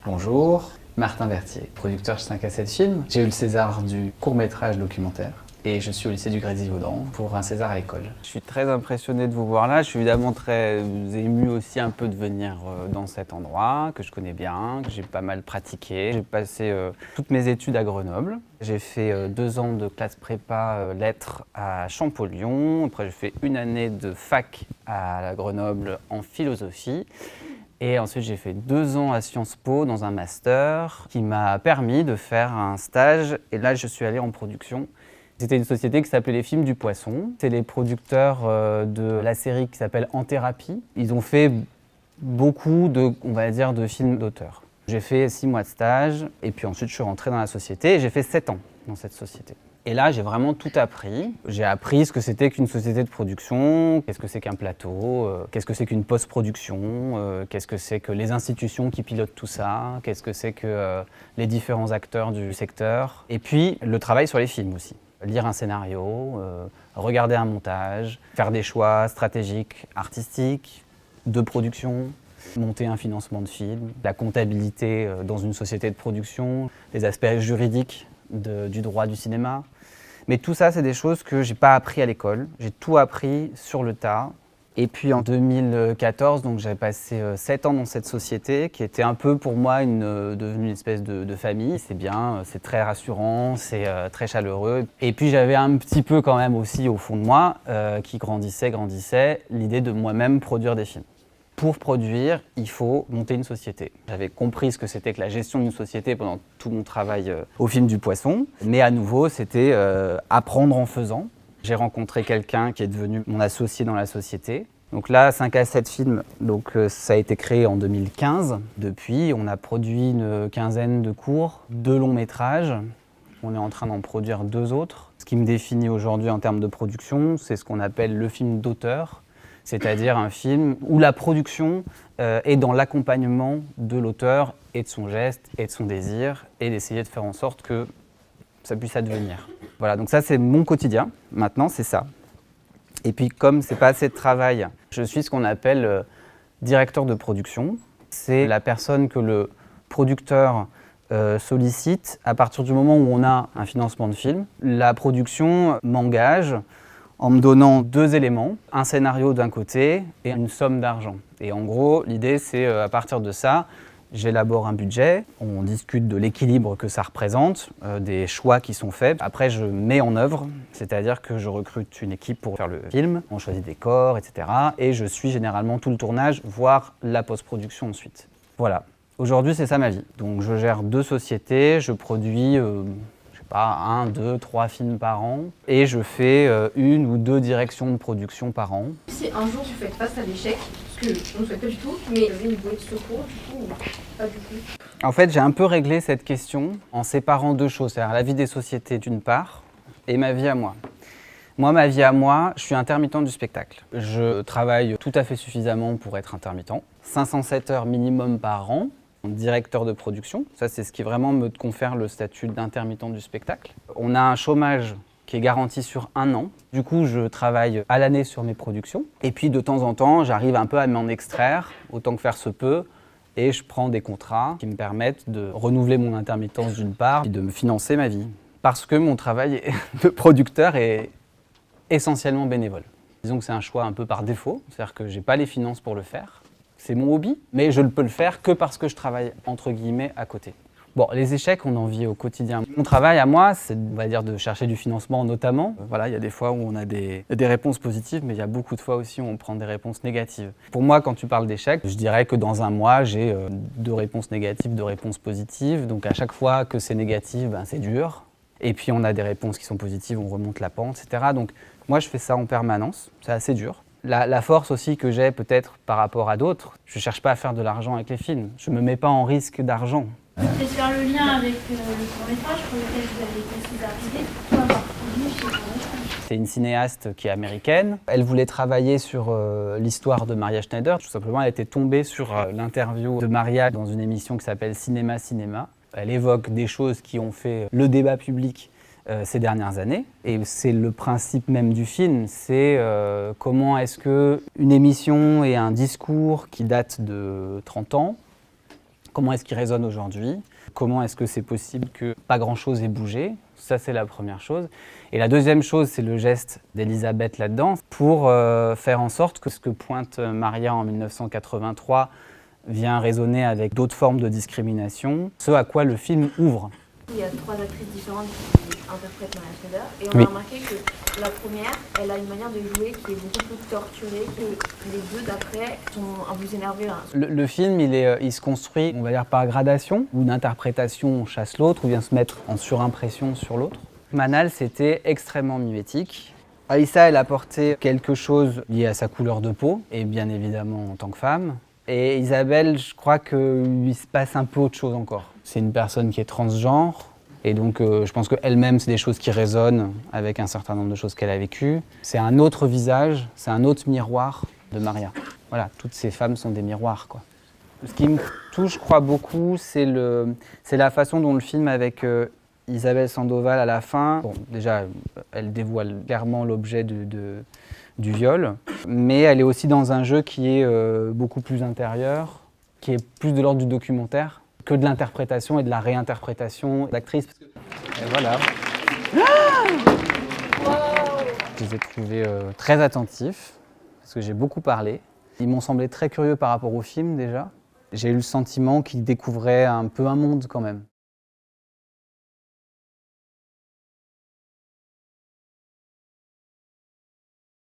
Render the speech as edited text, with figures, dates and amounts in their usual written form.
Bonjour, Martin Vertier, producteur chez 5 à 7 films. J'ai eu le César du court-métrage documentaire et je suis au lycée du Grésivaudan pour un César à l'école. Je suis très impressionné de vous voir là. Je suis évidemment très ému aussi un peu de venir dans cet endroit que je connais bien, que j'ai pas mal pratiqué. J'ai passé toutes mes études à Grenoble. J'ai fait 2 ans de classe prépa lettres à Champollion. Après, j'ai fait 1 année de fac à Grenoble en philosophie. Et ensuite, j'ai fait 2 ans à Sciences Po dans un master qui m'a permis de faire un stage. Et là, je suis allé en production. C'était une société qui s'appelait Les Films du Poisson. C'est les producteurs de la série qui s'appelle En Thérapie. Ils ont fait beaucoup de films d'auteur. J'ai fait 6 mois de stage et puis ensuite je suis rentré dans la société et j'ai fait 7 ans dans cette société. Et là, j'ai vraiment tout appris. J'ai appris ce que c'était qu'une société de production, qu'est-ce que c'est qu'un plateau, qu'est-ce que c'est qu'une post-production, qu'est-ce que c'est que les institutions qui pilotent tout ça, qu'est-ce que c'est que les différents acteurs du secteur. Et puis, le travail sur les films aussi. Lire un scénario, regarder un montage, faire des choix stratégiques, artistiques, de production, monter un financement de film, la comptabilité dans une société de production, les aspects juridiques du droit du cinéma. Mais tout ça, c'est des choses que j'ai pas appris à l'école. J'ai tout appris sur le tas. Et puis en 2014, donc j'avais passé 7 ans dans cette société qui était un peu pour moi devenue une espèce de famille. C'est bien, c'est très rassurant, c'est très chaleureux. Et puis j'avais un petit peu quand même aussi au fond de moi, qui grandissait, l'idée de moi-même produire des films. Pour produire, il faut monter une société. J'avais compris ce que c'était que la gestion d'une société pendant tout mon travail au Film du Poisson. Mais à nouveau, c'était apprendre en faisant. J'ai rencontré quelqu'un qui est devenu mon associé dans la société. Donc là, 5 à 7 films, ça a été créé en 2015. Depuis, on a produit une quinzaine de courts, 2 longs métrages. On est en train d'en produire 2 autres. Ce qui me définit aujourd'hui en termes de production, c'est ce qu'on appelle le film d'auteur. C'est-à-dire un film où la production est dans l'accompagnement de l'auteur et de son geste et de son désir et d'essayer de faire en sorte que ça puisse advenir. Voilà, donc ça c'est mon quotidien, maintenant c'est ça. Et puis comme c'est pas assez de travail, je suis ce qu'on appelle directeur de production. C'est la personne que le producteur sollicite à partir du moment où on a un financement de film. La production m'engage en me donnant 2 éléments, un scénario d'un côté et une somme d'argent. Et en gros, l'idée c'est à partir de ça, j'élabore un budget, on discute de l'équilibre que ça représente, des choix qui sont faits. Après, je mets en œuvre, c'est-à-dire que je recrute une équipe pour faire le film, on choisit des corps, etc. Et je suis généralement tout le tournage, voire la post-production ensuite. Voilà. Aujourd'hui, c'est ça ma vie. Donc je gère 2 sociétés, je produis 1, 2, 3 films par an et je fais 1 ou 2 directions de production par an. Si un jour tu fais face à l'échec, ce que on ne souhaite pas du tout, mais une bouée de secours, du coup, pas du tout. En fait, j'ai un peu réglé cette question en séparant 2 choses, c'est-à-dire la vie des sociétés d'une part et ma vie à moi. Moi, ma vie à moi, je suis intermittent du spectacle. Je travaille tout à fait suffisamment pour être intermittent, 507 heures minimum par an. Directeur de production, ça c'est ce qui vraiment me confère le statut d'intermittent du spectacle. On a un chômage qui est garanti sur 1 an. Du coup, je travaille à l'année sur mes productions. Et puis de temps en temps, j'arrive un peu à m'en extraire, autant que faire se peut. Et je prends des contrats qui me permettent de renouveler mon intermittence d'une part et de me financer ma vie. Parce que mon travail de producteur est essentiellement bénévole. Disons que c'est un choix un peu par défaut, c'est-à-dire que j'ai pas les finances pour le faire. C'est mon hobby, mais je ne peux le faire que parce que je travaille entre guillemets à côté. Bon, les échecs, on en vit au quotidien. Mon travail à moi, c'est on va dire de chercher du financement notamment. Voilà, il y a des fois où on a des réponses positives, mais il y a beaucoup de fois aussi où on prend des réponses négatives. Pour moi, quand tu parles d'échecs, je dirais que dans un mois, j'ai 2 réponses négatives, 2 réponses positives. Donc à chaque fois que c'est négatif, c'est dur. Et puis on a des réponses qui sont positives, on remonte la pente, etc. Donc moi, je fais ça en permanence. C'est assez dur. La force aussi que j'ai peut-être par rapport à d'autres, je ne cherche pas à faire de l'argent avec les films. Je ne me mets pas en risque d'argent. Et faire le lien avec le court-métrage pour lequel vous avez été scénarisé, peu importe, chez court-métrage. C'est une cinéaste qui est américaine. Elle voulait travailler sur l'histoire de Maria Schneider. Tout simplement, elle était tombée sur l'interview de Maria dans une émission qui s'appelle Cinéma Cinéma. Elle évoque des choses qui ont fait le débat public ces dernières années. Et c'est le principe même du film, c'est comment est-ce qu'une émission et un discours qui date de 30 ans Comment est-ce qu'il résonne aujourd'hui? Comment est-ce que c'est possible que pas grand-chose ait bougé? Ça, c'est la première chose. Et la deuxième chose, c'est le geste d'Elisabeth là-dedans pour faire en sorte que ce que pointe Maria en 1983 vient résonner avec d'autres formes de discrimination, ce à quoi le film ouvre. Il y a 3 actrices différentes qui interprètent Maria Schneider et on a remarqué que la première, elle a une manière de jouer qui est beaucoup plus torturée que les deux d'après sont un peu énervées. Le film, il se construit, on va dire, par gradation, où une interprétation chasse l'autre ou vient se mettre en surimpression sur l'autre. Manal, c'était extrêmement mimétique. Aïssa, elle apportait quelque chose lié à sa couleur de peau, et bien évidemment en tant que femme. Et Isabelle, je crois qu'il se passe un peu autre chose encore. C'est une personne qui est transgenre, et donc je pense qu'elle-même, c'est des choses qui résonnent avec un certain nombre de choses qu'elle a vécues. C'est un autre visage, c'est un autre miroir de Maria. Voilà, toutes ces femmes sont des miroirs, quoi. Ce qui me touche, je crois, beaucoup, c'est la façon dont le film avec Isabelle Sandoval à la fin, bon, déjà, elle dévoile clairement l'objet du viol, mais elle est aussi dans un jeu qui est beaucoup plus intérieur, qui est plus de l'ordre du documentaire que de l'interprétation et de la réinterprétation d'actrices. Et voilà. Je les ai trouvés très attentifs, parce que j'ai beaucoup parlé. Ils m'ont semblé très curieux par rapport au film déjà. J'ai eu le sentiment qu'ils découvraient un peu un monde quand même.